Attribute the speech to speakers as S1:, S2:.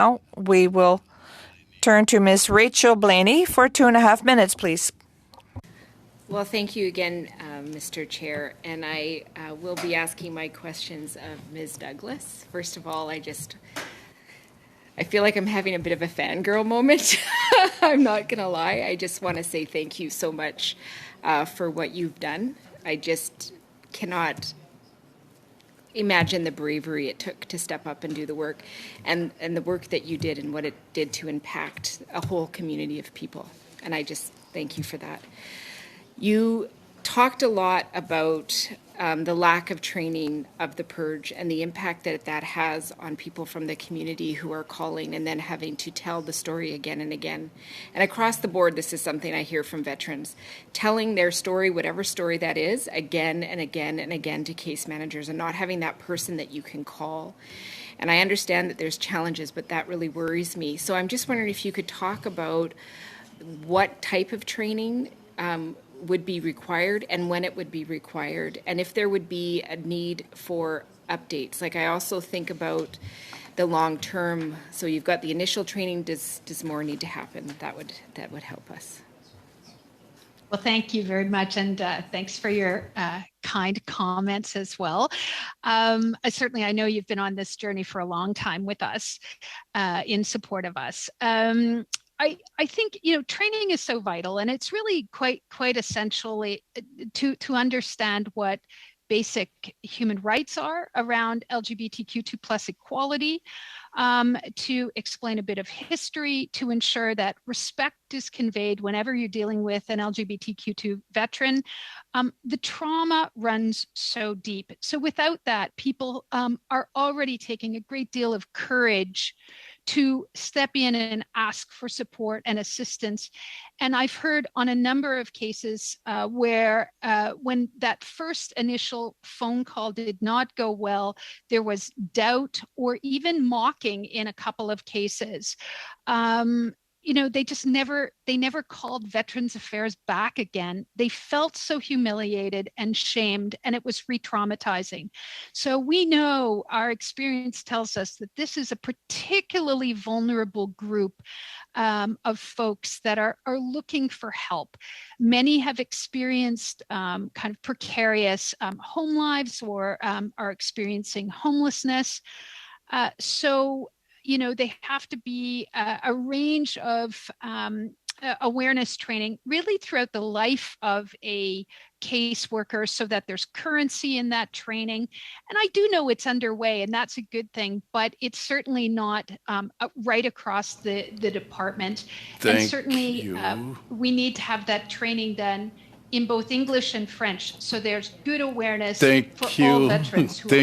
S1: Now we will turn to Ms. Rachel Blaney for 2.5 minutes, please.
S2: Well, thank you again, Mr. Chair, and I will be asking my questions of Ms. Douglas. First of all, I feel like I'm having a bit of a fangirl moment. I'm not going to lie. I just want to say thank you so much for what you've done. I just cannot imagine the bravery it took to step up and do the work, and the work that you did and what it did to impact a whole community of people. And I just thank you for that. You talked a lot about the lack of training of the purge and the impact that has on people from the community who are calling and then having to tell the story again and again. And across the board, this is something I hear from veterans, telling their story, whatever story that is, again and again and again to case managers and not having that person that you can call. And I understand that there's challenges, but that really worries me. So I'm just wondering if you could talk about what type of training would be required and when it would be required, and if there would be a need for updates. Like, I also think about the long term. So you've got the initial training. Does more need to happen? That would help us.
S3: Well, thank you very much, and thanks for your kind comments as well. Certainly, I know you've been on this journey for a long time with us, in support of us. I think, training is so vital, and it's really quite essentially to understand what basic human rights are around LGBTQ2+ equality, to explain a bit of history, to ensure that respect is conveyed whenever you're dealing with an LGBTQ2 veteran. The trauma runs so deep. So without that, people are already taking a great deal of courage to step in and ask for support and assistance. And I've heard on a number of cases where when that first initial phone call did not go well, there was doubt or even mocking in a couple of cases. They never called Veterans Affairs back again. They felt so humiliated and shamed, and it was re-traumatizing. So we know, our experience tells us that this is a particularly vulnerable group of folks that are looking for help. Many have experienced kind of precarious home lives or are experiencing homelessness. They have to be a range of awareness training really throughout the life of a caseworker, so that there's currency in that training. And I do know it's underway, and that's a good thing, but it's certainly not right across the department. And certainly we need to have that training done in both English and French, so there's good awareness for all veterans who apply.